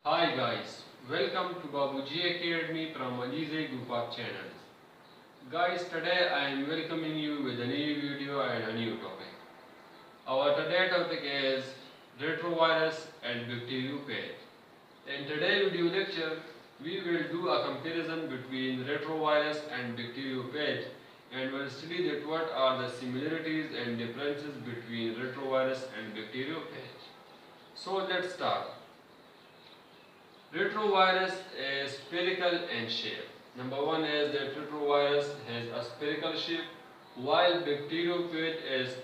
Hi guys, welcome to BABUJEE Academy from ALIZAI group of channels. Guys, today I am welcoming you with a new video and a new topic. Our today topic is retrovirus and bacteriophage. In today's video lecture, we will do a comparison between retrovirus and bacteriophage and will study that what are the similarities and differences between retrovirus and bacteriophage. So let's start. Retrovirus is spherical in shape. Number one is that retrovirus has a spherical shape, while bacteriophage is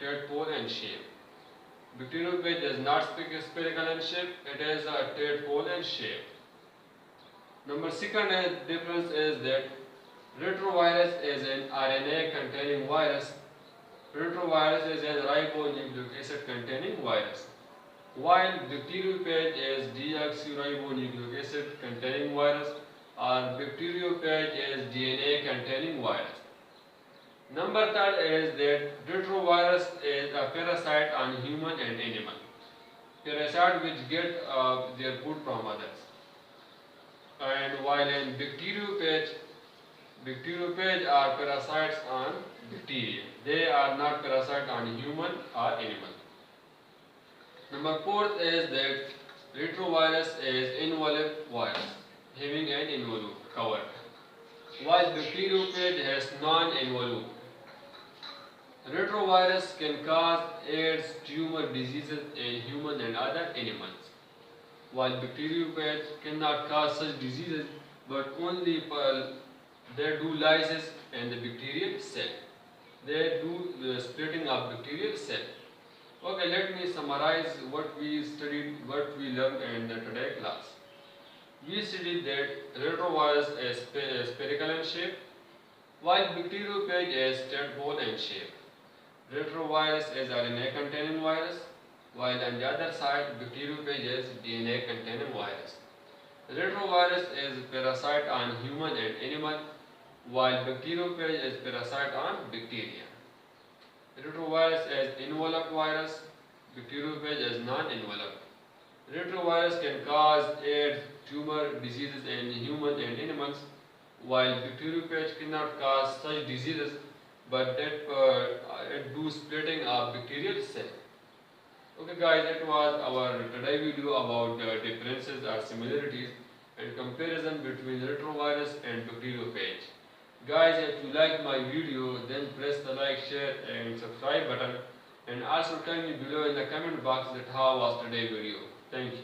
tadpole in shape. Bacteriophage is not spherical in shape; it is a tadpole in shape. Number second difference is that retrovirus is an RNA-containing virus. Retrovirus is a ribonucleic acid-containing virus, while bacteriophage is deoxyribonucleic acid containing virus or bacteriophage is DNA containing virus. Number third is that retrovirus is a parasite on human and animal. Parasite which get their food from others. And while in bacteriophage are parasites on bacteria. They are not parasite on human or animal. Number fourth is that retrovirus is enveloped virus, having an envelope covered, while bacteriophage has non-envelope. Retrovirus can cause AIDS, tumor diseases in human and other animals, while bacteriophage cannot cause such diseases, but only they do lysis in the bacterial cell. They do the splitting of bacterial cell. Okay, let me summarize what we studied, what we learned in the today class. We studied that retrovirus is spherical in shape, while bacteriophage is tadpole in shape. Retrovirus is RNA containing virus, while on the other side bacteriophage is DNA containing virus. Retrovirus is parasite on human and animal, while bacteriophage is parasite on bacteria. Retrovirus is enveloped virus, bacteriophage is non-enveloped. Retrovirus can cause AIDS, tumor diseases in human and animals, while bacteriophage cannot cause such diseases, but it do splitting of bacterial cell. Okay guys, that was our today video about the differences or similarities and comparison between retrovirus and bacteriophage. Guys, if you like my video, then press the like, share and subscribe button, and also tell me below in the comment box that how was today's video. Thank you.